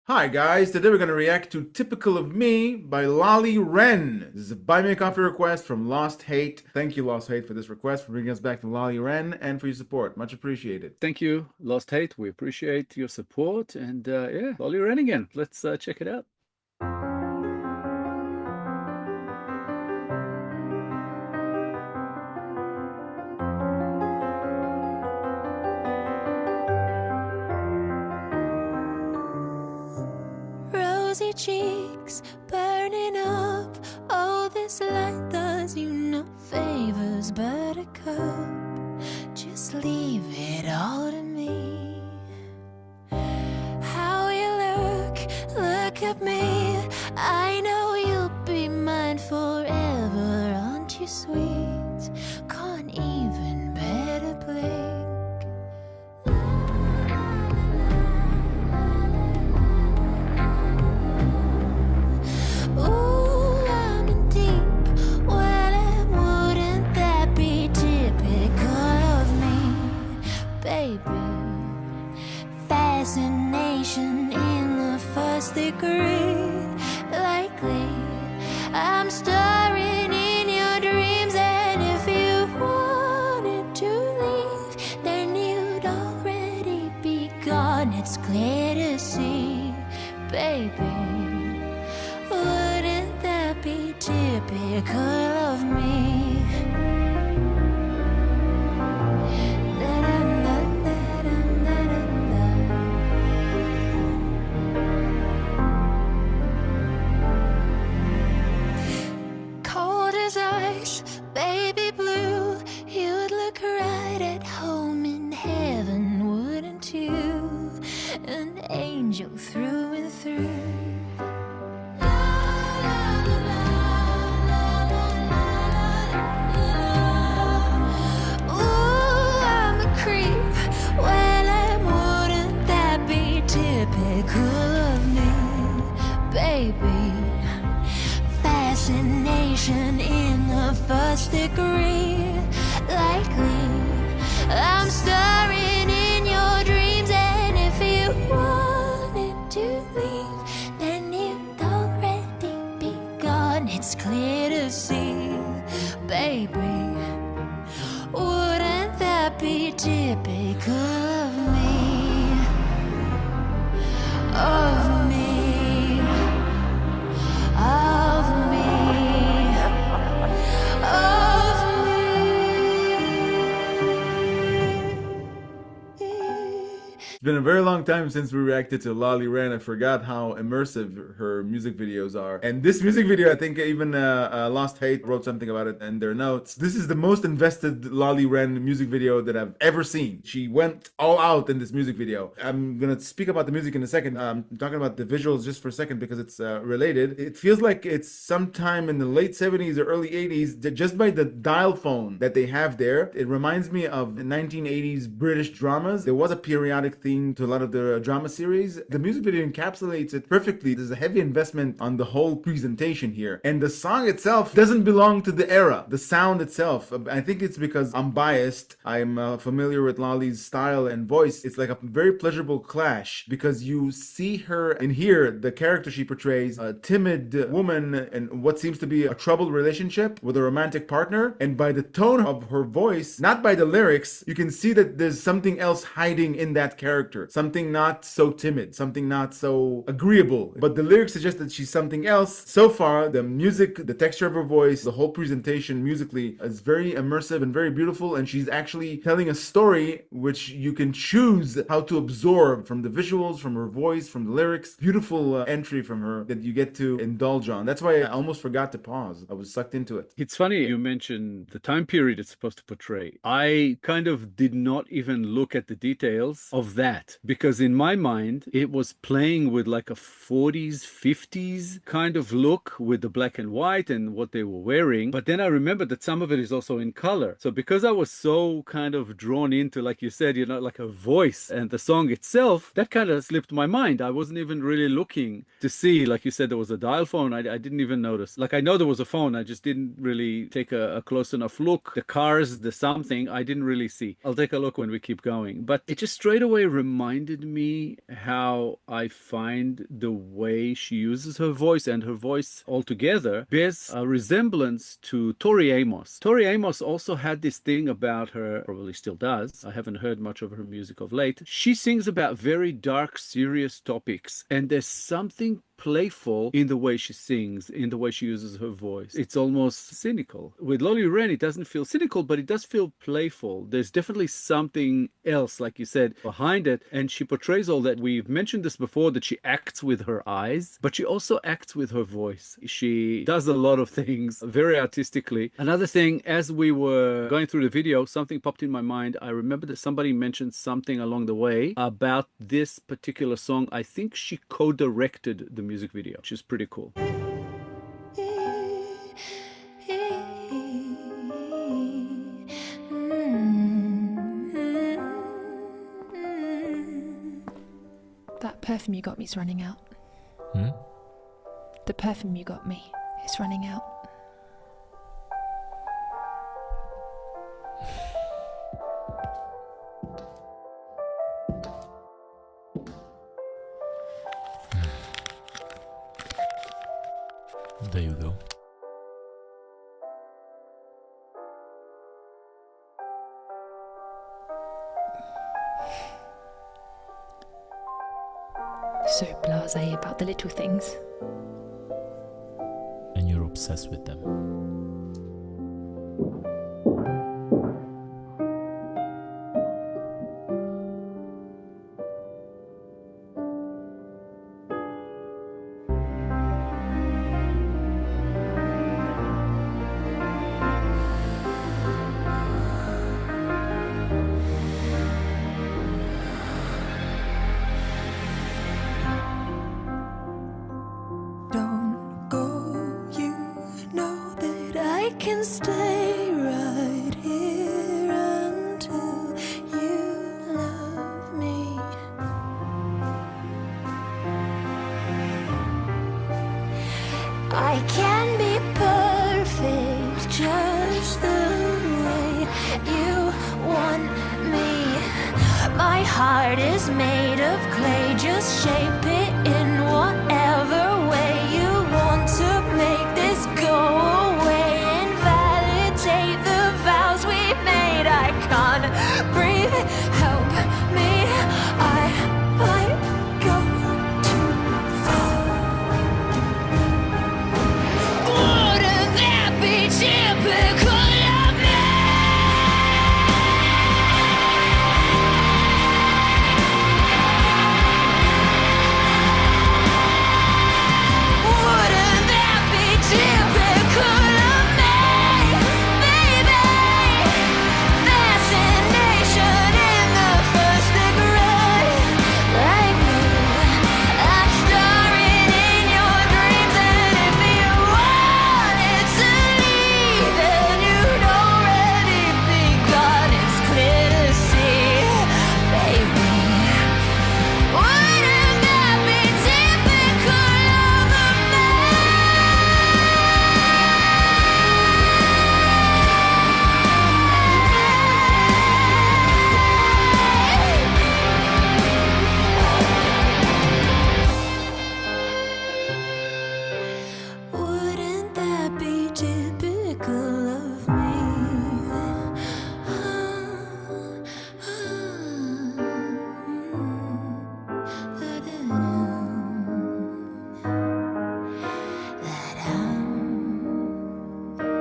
Hi guys, today we're going to react to Typical of Me by LOLLI WREN. This is a Buy Me a Coffee request from Lost Hate. Thank you, Lost Hate, for this request, for bringing us back to LOLLI WREN, and for your support. Much appreciated. Thank you, Lost Hate. We appreciate your support. And yeah, LOLLI WREN again. Let's check it out. Rosy cheeks burning up. Oh, this light does you no favors, buttercup. Just leave it all to me. How you look at me. I know you'll be mine forever. Aren't you sweet? Can't even better blink. Fascination in the first degree. Likely I'm stirring in your dreams, and if you wanted to leave, then you'd already be gone. It's clear to see, baby. Wouldn't that be typical of me? Baby blue, you'd look right at home in heaven, wouldn't you? An angel through and through. Ooh, I'm a creep. Well, wouldn't that be typical of me, baby? Fascination in the first degree. Likely I'm stirring in your dreams, and if you wanted to leave, then you'd already be gone. It's clear to see, baby. Wouldn't that be typical of me? Of me. Of me. It's been a very long time since we reacted to LOLLI WREN. I forgot how immersive her music videos are. And this music video, I think even Lost Hate wrote something about it in their notes. This is the most invested LOLLI WREN music video that I've ever seen. She went all out in this music video. I'm gonna speak about the music in a second. I'm talking about the visuals just for a second because it's related. It feels like it's sometime in the late 70s or early 80s, just by the dial phone that they have there. It reminds me of the 1980s British dramas. There was a periodic theme to a lot of the drama series. The music video encapsulates it perfectly. There's a heavy investment on the whole presentation here. And the song itself doesn't belong to the era. The sound itself, I think it's because I'm biased. I'm familiar with LOLLI's style and voice. It's like a very pleasurable clash because you see her and hear the character she portrays, a timid woman in what seems to be a troubled relationship with a romantic partner. And by the tone of her voice, not by the lyrics, you can see that there's something else hiding in that character. Something not so timid, something not so agreeable. But the lyrics suggest that she's something else. So far, the music, the texture of her voice, the whole presentation musically is very immersive and very beautiful. And she's actually telling a story which you can choose how to absorb from the visuals, from her voice, from the lyrics. Beautiful entry from her that you get to indulge on. That's why I almost forgot to pause. I was sucked into it. It's funny you mentioned the time period it's supposed to portray. I kind of did not even look at the details of that, because in my mind it was playing with like a 40s 50s kind of look with the black and white and what they were wearing. But then I remembered that some of it is also in color. So because I was so kind of drawn into, like you said, like a voice and the song itself, that kind of slipped my mind. I wasn't even really looking to see, like you said, there was a dial phone. I didn't even notice. Like, I know there was a phone, I just didn't really take a close enough look. The cars, the something, I didn't really see. I'll take a look when we keep going. But it just straight away reminded me how I find the way she uses her voice and her voice altogether bears a resemblance to Tori Amos. Tori Amos also had this thing about her, probably still does. I haven't heard much of her music of late. She sings about very dark, serious topics, and there's something playful in the way she sings, in the way she uses her voice. It's almost cynical. With LOLLI WREN, it doesn't feel cynical, but it does feel playful. There's definitely something else, like you said, behind it, and she portrays all that. We've mentioned this before, that she acts with her eyes, but she also acts with her voice. She does a lot of things very artistically. Another thing, as we were going through the video, something popped in my mind. I remember that somebody mentioned something along the way about this particular song. I think she co-directed the music video, which is pretty cool. That perfume you got me is running out. The perfume you got me is running out. There you go. So blasé about the little things. And you're obsessed with them. Can stay right here until you love me. I can be perfect just the way you want me. My heart is made of clay, just shape it in whatever way you want to make this go away. The vows we made, I can't breathe, help me, I might go too far. Wouldn't that be typical of me? Wouldn't that be typical of me?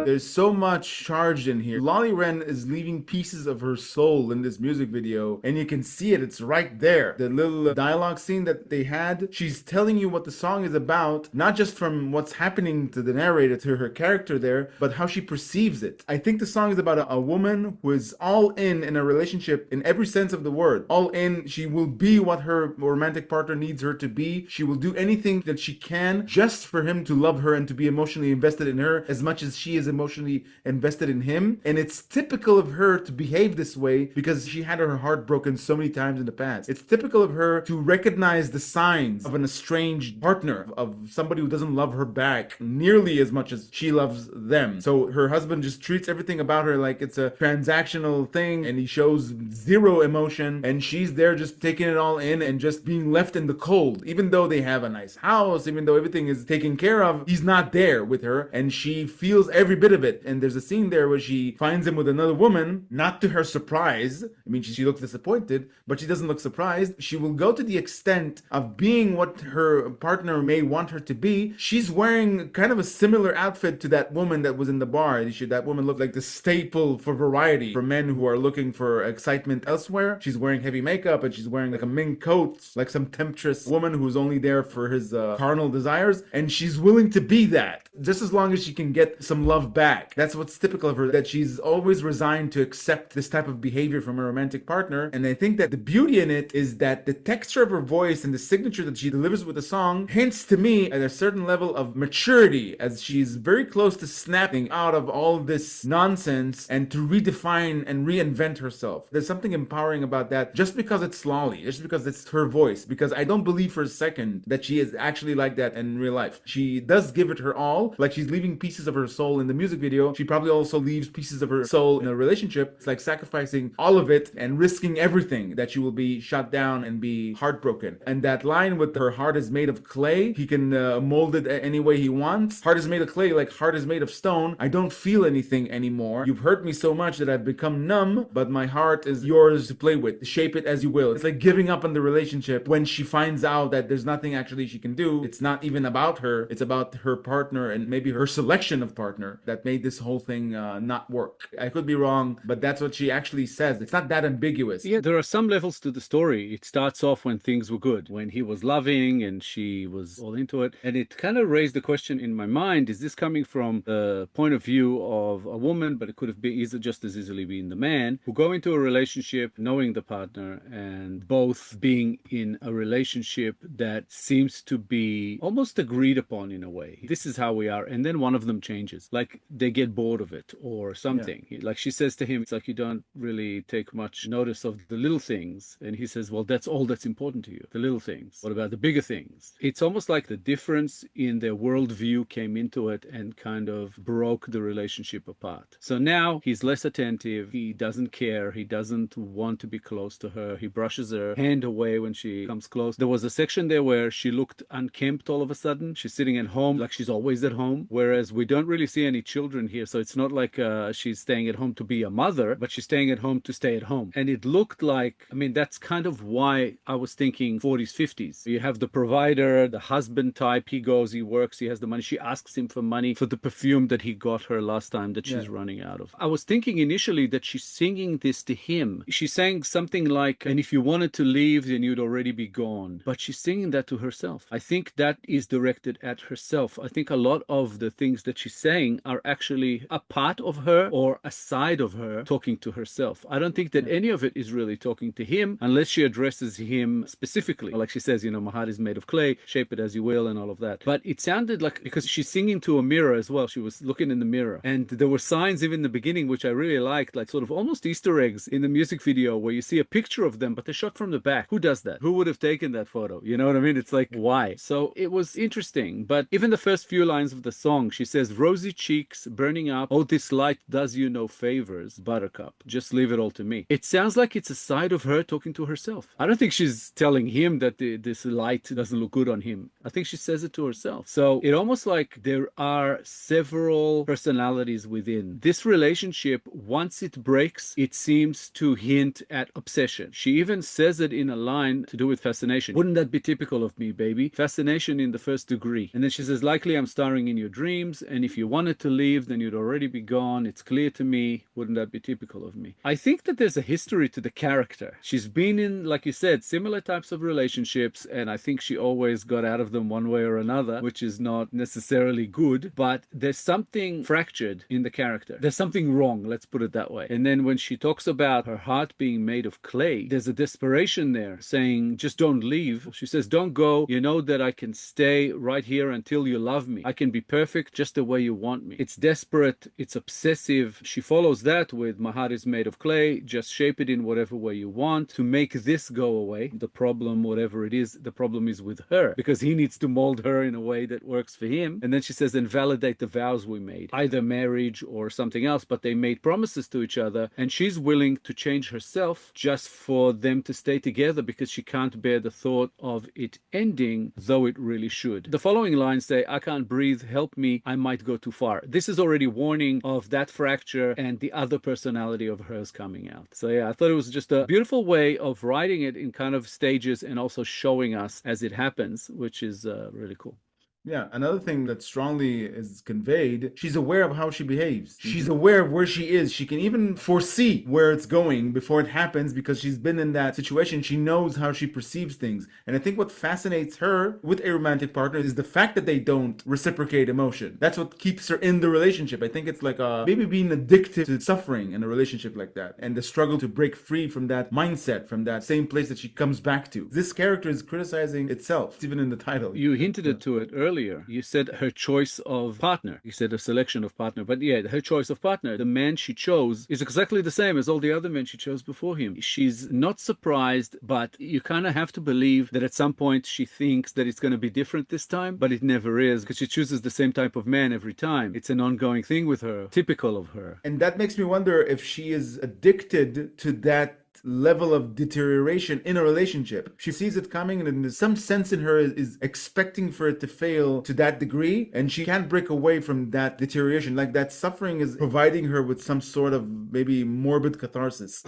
There's so much charged in here. LOLLI WREN is leaving pieces of her soul in this music video, and you can see it. It's right there. The little dialogue scene that they had, she's telling you what the song is about, not just from what's happening to the narrator, to her character there, but how she perceives it. I think the song is about a woman who is all in a relationship in every sense of the word. All in, she will be what her romantic partner needs her to be. She will do anything that she can just for him to love her and to be emotionally invested in her as much as she is emotionally emotionally invested in him. And it's typical of her to behave this way because she had her heart broken so many times in the past. It's typical of her to recognize the signs of an estranged partner, of somebody who doesn't love her back nearly as much as she loves them. So her husband just treats everything about her like it's a transactional thing, and he shows zero emotion, and she's there just taking it all in and just being left in the cold. Even though they have a nice house, even though everything is taken care of, he's not there with her, and she feels every bit of it. And there's a scene there where she finds him with another woman, not to her surprise. I mean, she looks disappointed, but she doesn't look surprised. She will go to the extent of being what her partner may want her to be. She's wearing kind of a similar outfit to that woman that was in the bar. That woman looked like the staple for variety for men who are looking for excitement elsewhere. She's wearing heavy makeup, and she's wearing like a mink coat, like some temptress woman who's only there for his carnal desires, and she's willing to be that just as long as she can get some love back. That's what's typical of her, that she's always resigned to accept this type of behavior from a romantic partner. And I think that the beauty in it is that the texture of her voice and the signature that she delivers with the song hints to me at a certain level of maturity, as she's very close to snapping out of all this nonsense and to redefine and reinvent herself. There's something empowering about that, just because it's Lolli, just because it's her voice, because I don't believe for a second that she is actually like that in real life. She does give it her all, like she's leaving pieces of her soul in the music video. She probably also leaves pieces of her soul in a relationship. It's like sacrificing all of it and risking everything that she will be shut down and be heartbroken. And that line with her heart is made of clay, he can mold it any way he wants. Heart is made of clay, like heart is made of stone. I don't feel anything anymore. You've hurt me so much that I've become numb, but my heart is yours to play with. Shape it as you will. It's like giving up on the relationship when she finds out that there's nothing actually she can do. It's not even about her. It's about her partner and maybe her selection of partner that made this whole thing not work. I could be wrong, but that's what she actually says. It's not that ambiguous. Yeah, there are some levels to the story. It starts off when things were good, when he was loving and she was all into it. And it kind of raised the question in my mind, is this coming from the point of view of a woman, but it could have been just as easily been the man, who go into a relationship knowing the partner and both being in a relationship that seems to be almost agreed upon in a way. This is how we are. And then one of them changes, like they get bored of it or something. Yeah. Like she says to him, it's like, you don't really take much notice of the little things. And he says, well, that's all that's important to you, the little things. What about the bigger things? It's almost like the difference in their worldview came into it and kind of broke the relationship apart. So now he's less attentive. He doesn't care. He doesn't want to be close to her. He brushes her hand away when she comes close. There was a section there where she looked unkempt all of a sudden. She's sitting at home like she's always at home, whereas we don't really see any children here. So it's not like she's staying at home to be a mother, but she's staying at home to stay at home. And it looked like, I mean, that's kind of why I was thinking 40s, 50s. You have the provider, the husband type. He goes, he works, he has the money. She asks him for money for the perfume that he got her last time that she's running out of. I was thinking initially that she's singing this to him. She's saying something like, and if you wanted to leave, then you'd already be gone. But she's singing that to herself. I think that is directed at herself. I think a lot of the things that she's saying are actually a part of her or a side of her talking to herself. I don't think that any of it is really talking to him unless she addresses him specifically. Like she says, you know, my heart is made of clay, shape it as you will, and all of that. But it sounded like, because she's singing to a mirror as well, she was looking in the mirror. And there were signs even in the beginning, which I really liked, like sort of almost Easter eggs in the music video where you see a picture of them, but they're shot from the back. Who does that? Who would have taken that photo? You know what I mean? It's like, why? So it was interesting. But even the first few lines of the song, she says, rosy cheeks burning up. Oh, this light does you no favors, buttercup. Just leave it all to me. It sounds like it's a side of her talking to herself. I don't think she's telling him that this light doesn't look good on him. I think she says it to herself. So it almost like there are several personalities within this relationship. Once it breaks, it seems to hint at obsession. She even says it in a line to do with fascination. Wouldn't that be typical of me, baby? Fascination in the first degree. And then she says, likely I'm starring in your dreams, and if you wanted to leave, then you'd already be gone. It's clear to me. Wouldn't that be typical of me? I think that there's a history to the character. She's been in, like you said, similar types of relationships, and I think she always got out of them one way or another, which is not necessarily good, but there's something fractured in the character. There's something wrong, let's put it that way. And then when she talks about her heart being made of clay, there's a desperation there saying, just don't leave. She says, don't go. You know that I can stay right here until you love me. I can be perfect just the way you want me. It's desperate, it's obsessive. She follows that with my heart is made of clay, just shape it in whatever way you want to make this go away. The problem, whatever it is, the problem is with her because he needs to mold her in a way that works for him. And then she says, and validate the vows we made, either marriage or something else, but they made promises to each other and she's willing to change herself just for them to stay together because she can't bear the thought of it ending, though it really should. The following lines say, I can't breathe, help me, I might go too far. This is already warning of that fracture and the other personality of hers coming out. So yeah, I thought it was just a beautiful way of writing it in kind of stages and also showing us as it happens, which is really cool. Yeah, another thing that strongly is conveyed, she's aware of how she behaves. She's aware of where she is. She can even foresee where it's going before it happens because she's been in that situation. She knows how she perceives things. And I think what fascinates her with a romantic partner is the fact that they don't reciprocate emotion. That's what keeps her in the relationship. I think it's like maybe being addicted to suffering in a relationship like that and the struggle to break free from that mindset, from that same place that she comes back to. This character is criticizing itself. It's even in the title. You hinted it to it earlier. You said her choice of partner. You said a selection of partner. But yeah, her choice of partner, the man she chose, is exactly the same as all the other men she chose before him. She's not surprised, but you kind of have to believe that at some point she thinks that it's going to be different this time, but it never is because she chooses the same type of man every time. It's an ongoing thing with her, typical of her. And that makes me wonder if she is addicted to that level of deterioration in a relationship. She sees it coming and there's some sense in her is expecting for it to fail to that degree and she can't break away from that deterioration. Like that suffering is providing her with some sort of maybe morbid catharsis.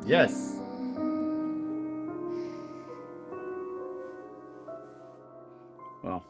Yes. Wow.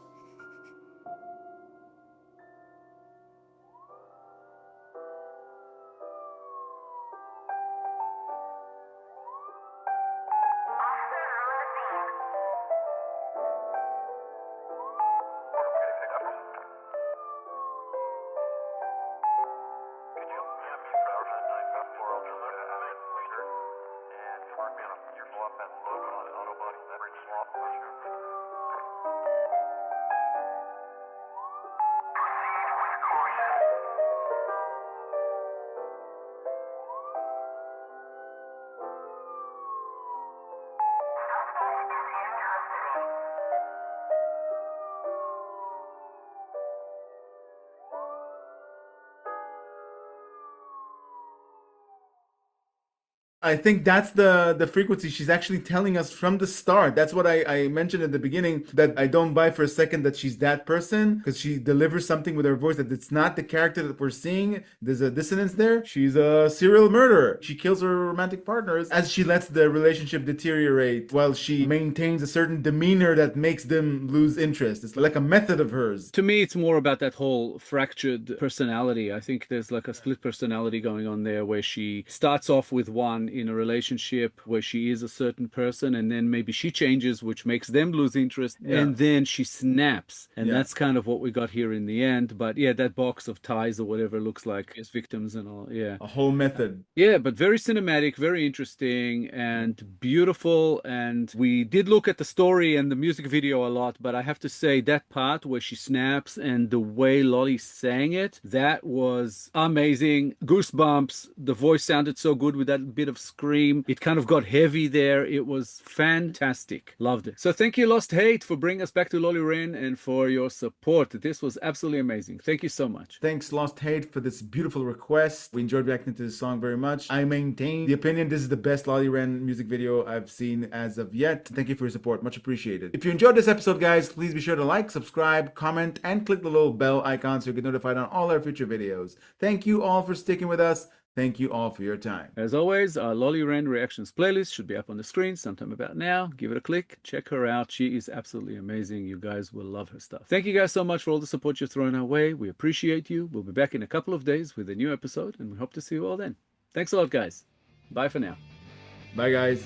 I think that's the frequency she's actually telling us from the start. That's what I mentioned at the beginning, that I don't buy for a second that she's that person, because she delivers something with her voice that it's not the character that we're seeing. There's a dissonance there. She's a serial murderer. She kills her romantic partners as she lets the relationship deteriorate while she maintains a certain demeanor that makes them lose interest. It's like a method of hers. To me, it's more about that whole fractured personality. I think there's like a split personality going on there where she starts off with one in a relationship where she is a certain person and then maybe she changes, which makes them lose interest, and then she snaps, and that's kind of what we got here in the end. But yeah, that box of ties or whatever looks like as victims and all, a whole method. Yeah, but very cinematic, very interesting and beautiful. And we did look at the story and the music video a lot, but I have to say that part where she snaps and the way Lolli sang it, that was amazing. Goosebumps. The voice sounded so good with that bit of scream. It kind of got heavy there. It was fantastic. Loved it. So thank you, Lost Hate, for bringing us back to LOLLI WREN and for your support. This was absolutely amazing. Thank you so much. Thanks, Lost Hate, for this beautiful request. We enjoyed reacting to this song very much. I maintain the opinion this is the best LOLLI WREN music video I've seen as of yet. Thank you for your support. Much appreciated. If you enjoyed this episode, guys, please be sure to like, subscribe, comment, and click the little bell icon so you get notified on all our future videos. Thank you all for sticking with us. Thank you all for your time. As always, our LOLLI WREN reactions playlist should be up on the screen sometime about now. Give it a click. Check her out. She is absolutely amazing. You guys will love her stuff. Thank you guys so much for all the support you're throwing our way. We appreciate you. We'll be back in a couple of days with a new episode, and we hope to see you all then. Thanks a lot, guys. Bye for now. Bye, guys.